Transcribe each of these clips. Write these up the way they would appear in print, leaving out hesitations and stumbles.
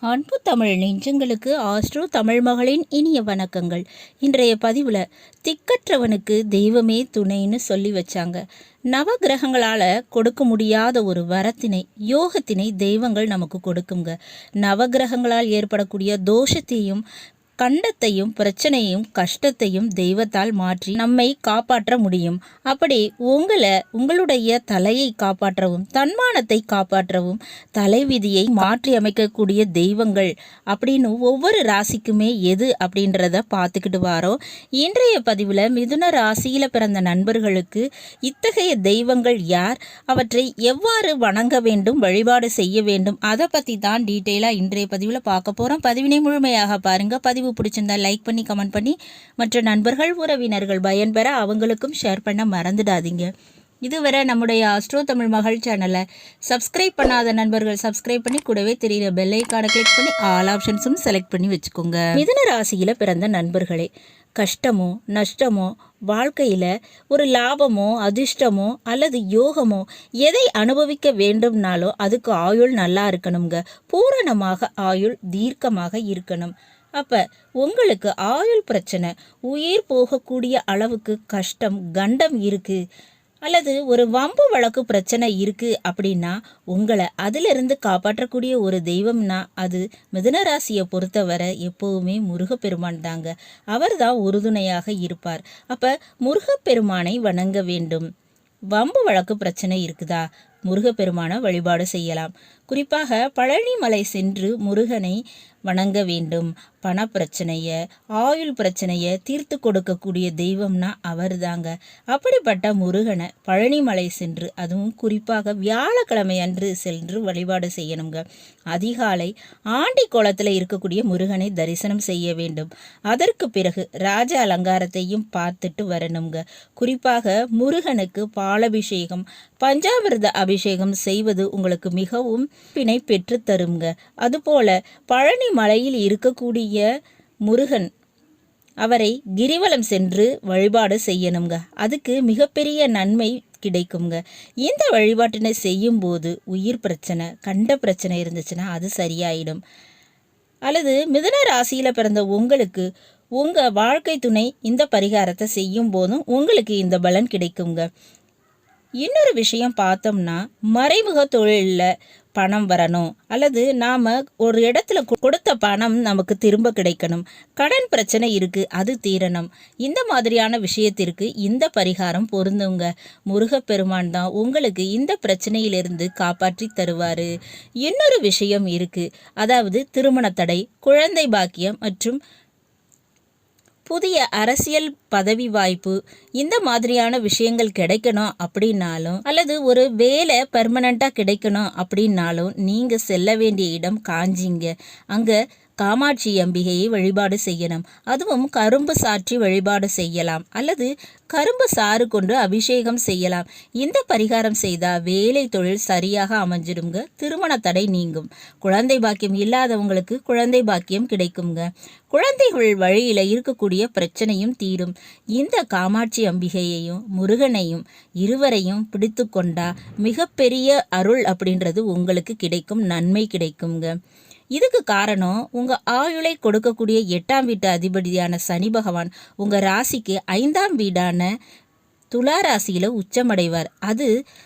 அன்பு தமிழ் நெஞ்சங்களுக்கு ஆஸ்ட்ரோ தமிழ் மகளின் இனிய வணக்கங்கள். இன்றைய பதிவில் திக்கற்றவனுக்கு தெய்வமே துணைன்னு சொல்லி வச்சாங்க. நவகிரகங்களால் கொடுக்க முடியாத ஒரு வரத்தினை, யோகத்தினை தெய்வங்கள் நமக்கு கொடுக்குங்க. நவகிரகங்களால் ஏற்படக்கூடிய தோஷத்தையும் கண்டத்தையும் பிரச்சனையும் கஷ்டத்தையும் தெய்வத்தால் மாற்றி நம்மை காப்பாற்ற முடியும். அப்படி உங்களுடைய தலையை காப்பாற்றவும் தன்மானத்தை காப்பாற்றவும் தலைவிதியை மாற்றி அமைக்கக்கூடிய தெய்வங்கள் அப்படின்னு ஒவ்வொரு ராசிக்குமே எது அப்படின்றத பார்த்துக்கிட்டு வாரோம். இன்றைய பதிவில் மிதுன ராசியில் பிறந்த நண்பர்களுக்கு இத்தகைய தெய்வங்கள் யார், அவற்றை எவ்வாறு வணங்க வேண்டும், வழிபாடு செய்ய வேண்டும், அதை பற்றி தான் டீட்டெயிலாக இன்றைய பதிவில் பார்க்க போகிறோம். பதிவினை முழுமையாக பாருங்கள். பதிவு பிடிச்சிருந்தா லைக் பண்ணி கமெண்ட் பண்ணி மற்ற நண்பர்கள் உறவினர்கள் பயன்பெற அவங்களுக்கும் ஷேர் பண்ண மறந்துடாதீங்க. இதுவரை நம்முடைய ஆஸ்ட்ரோ தமிழ் மகள் சேனலை சப்ஸ்கிரைப் பண்ணாத நண்பர்கள் சப்ஸ்கிரைப் பண்ணி கூடவே தெரியுற பெல் ஐகானை கிளிக் பண்ணி ஆல் ஆப்ஷன்ஸும் செலக்ட் பண்ணி வச்சுக்கோங்க. மிதுன ராசியில் பிறந்த நண்பர்களே, கஷ்டமோ நஷ்டமோ வாழ்க்கையில் ஒரு லாபமோ அதிர்ஷ்டமோ அல்லது யோகமோ எதை அனுபவிக்க வேண்டும்னாலோ அதுக்கு ஆயுள் நல்லா இருக்கணுங்க. பூரணமாக ஆயுள் தீர்க்கமாக இருக்கணும். அப்போ உங்களுக்கு ஆயுள் பிரச்சனை, உயிர் போகக்கூடிய அளவுக்கு கஷ்டம் கண்டம் இருக்குது, அல்லது ஒரு வம்பு வழக்கு பிரச்சனை இருக்குது அப்படின்னா உங்களை அதிலிருந்து காப்பாற்றக்கூடிய ஒரு தெய்வம்னா அது மிதுனராசியை பொறுத்தவரை எப்போவுமே முருகப்பெருமான் தாங்க. அவர் தான் உறுதுணையாக இருப்பார். அப்போ முருகப்பெருமானை வணங்க வேண்டும். வம்பு வழக்கு பிரச்சனை இருக்குதா, முருகப்பெருமானை வழிபாடு செய்யலாம். குறிப்பாக பழனிமலை சென்று முருகனை வணங்க வேண்டும். பணப்பிரச்சனையை ஆயுள் பிரச்சனையை தீர்த்து கொடுக்கக்கூடிய தெய்வம்னா அவர் தாங்க. அப்படிப்பட்ட முருகனை பழனிமலை சென்று, அதுவும் குறிப்பாக வியாழக்கிழமை அன்று சென்று வழிபாடு செய்யணுங்க. அதிகாலை ஆண்டி கோலத்தில் இருக்கக்கூடிய முருகனை தரிசனம் செய்ய வேண்டும். அதற்கு பிறகு ராஜ அலங்காரத்தையும் பார்த்துட்டு வரணுங்க. குறிப்பாக முருகனுக்கு பாலபிஷேகம் பஞ்சாமிர்த அபிஷேகம் செய்வது உங்களுக்கு மிகவும் பிணை பெற்று தருங்க. அதுபோல பழனி மலையில் இருக்கக்கூடிய முருகன், அவரை கிரிவலம் சென்று வழிபாடு செய்யணுங்க. அதுக்கு மிகப்பெரிய நன்மை கிடைக்குங்க. இந்த வழிபாட்டினை செய்யும் போது உயிர் பிரச்சனை கண்ட பிரச்சனை இருந்துச்சுன்னா அது சரியாயிடும். அல்லது மிதுன ராசியில் பிறந்த உங்களுக்கு உங்கள் வாழ்க்கை துணை இந்த பரிகாரத்தை செய்யும் போதும் உங்களுக்கு இந்த பலன் கிடைக்குங்க. இன்னொரு விஷயம் பார்த்தோம்னா, மறைமுக தொழிலில் பணம் வரணும், அல்லது நாம் ஒரு இடத்துல கொடுத்த பணம் நமக்கு திரும்ப கிடைக்கணும், கடன் பிரச்சனை இருக்குது அது தீரணும், இந்த மாதிரியான விஷயத்திற்கு இந்த பரிகாரம் பொருந்துங்க. முருகப்பெருமான் தான் உங்களுக்கு இந்த பிரச்சனையிலிருந்து காப்பாற்றி தருவார். இன்னொரு விஷயம் இருக்குது, அதாவது திருமண தடை, குழந்தை பாக்கியம் மற்றும் புதிய அரசியல் பதவி வாய்ப்பு, இந்த மாதிரியான விஷயங்கள் கிடைக்கணும் அப்படின்னாலும், அல்லது ஒரு வேலை பர்மனண்ட்டாக கிடைக்கணும் அப்படின்னாலும் நீங்கள் செல்ல வேண்டிய இடம் காஞ்சிங்க. அங்கே காமாட்சி அம்பிகையை வழிபாடு செய்யணும். அதுவும் கரும்பு சாற்றி வழிபாடு செய்யலாம், அல்லது கரும்பு சாறு கொண்டு அபிஷேகம் செய்யலாம். இந்த பரிகாரம் செய்தால் வேலை தொழில் சரியாக அமைஞ்சிடுங்க. திருமண தடை நீங்கும். குழந்தை பாக்கியம் இல்லாதவங்களுக்கு குழந்தை பாக்கியம் கிடைக்குங்க. குழந்தைகள் வழியில் இருக்கக்கூடிய பிரச்சனையும் தீரும். இந்த காமாட்சி அம்பிகையையும் முருகனையும் இருவரையும் பிடித்து கொண்டா மிகப்பெரிய அருள் அப்படின்றது உங்களுக்கு கிடைக்கும், நன்மை கிடைக்குங்க. இதுக்கு காரணம், உங்கள் ஆயுளை கொடுக்கக்கூடிய 8ஆம் வீட்டு அதிபதியான சனி பகவான் உங்கள் ராசிக்கு 5ஆம் வீடான துலா ராசியில் உச்சமடைவார்.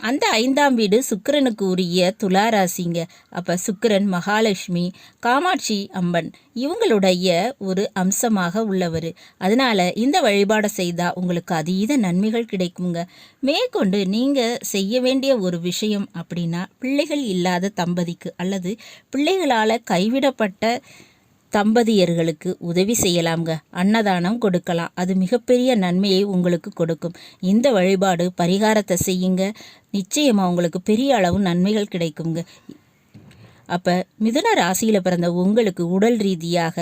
அந்த 5ஆம் வீடு சுக்கிரனுக்கு உரிய துலா ராசிங்க. அப்போ சுக்கிரன் மகாலட்சுமி காமாட்சி அம்மன் இவங்களுடைய ஒரு அம்சமாக உள்ளவர். அதனால் இந்த வழிபாடை செய்தால் உங்களுக்கு அதீத நன்மைகள் கிடைக்குங்க. மேற்கொண்டு நீங்கள் செய்ய வேண்டிய ஒரு விஷயம் அப்படின்னா, பிள்ளைகள் இல்லாத தம்பதிக்கு அல்லது பிள்ளைகளால் கைவிடப்பட்ட தம்பதியர்களுக்கு உதவி செய்யலாம்ங்க. அன்னதானம் கொடுக்கலாம். அது மிகப்பெரிய நன்மையை உங்களுக்கு கொடுக்கும். இந்த வழிபாடு பரிகாரத்தை செய்யுங்க. நிச்சயமாக உங்களுக்கு பெரிய அளவு நன்மைகள் கிடைக்குங்க. அப்போ மிதுன ராசியில் பிறந்த உங்களுக்கு உடல் ரீதியாக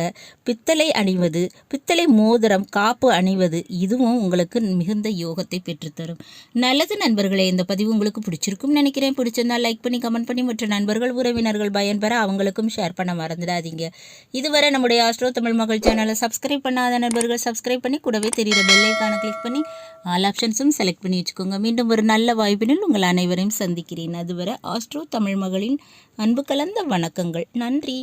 பித்தளை அணிவது, பித்தளை மோதிரம், காப்பு அணிவது இதுவும் உங்களுக்கு மிகுந்த யோகத்தை பெற்றுத்தரும். நல்லது நண்பர்களே, இந்த பதிவு உங்களுக்கு பிடிச்சிருக்கும்னு நினைக்கிறேன். பிடிச்சிருந்தால் லைக் பண்ணி கமெண்ட் பண்ணி மற்ற நண்பர்கள் உறவினர்கள் பயன்பெற அவங்களுக்கும் ஷேர் பண்ண மறந்துடாதீங்க. இதுவரை நம்முடைய ஆஸ்ட்ரோ தமிழ் மகள் சேனலை சப்ஸ்கிரைப் பண்ணாத நண்பர்கள் சப்ஸ்கிரைப் பண்ணி கூடவே தெரிகிற பெல் ஐகானை கிளிக் பண்ணி ஆல் ஆப்ஷன்ஸும் செலக்ட் பண்ணி வச்சுக்கோங்க. மீண்டும் ஒரு நல்ல வாய்ப்பினில் உங்கள் அனைவரையும் சந்திக்கிறேன். அதுவரை ஆஸ்ட்ரோ தமிழ் மகளின் அன்பு கலந்த வணக்கங்கள். நன்றி.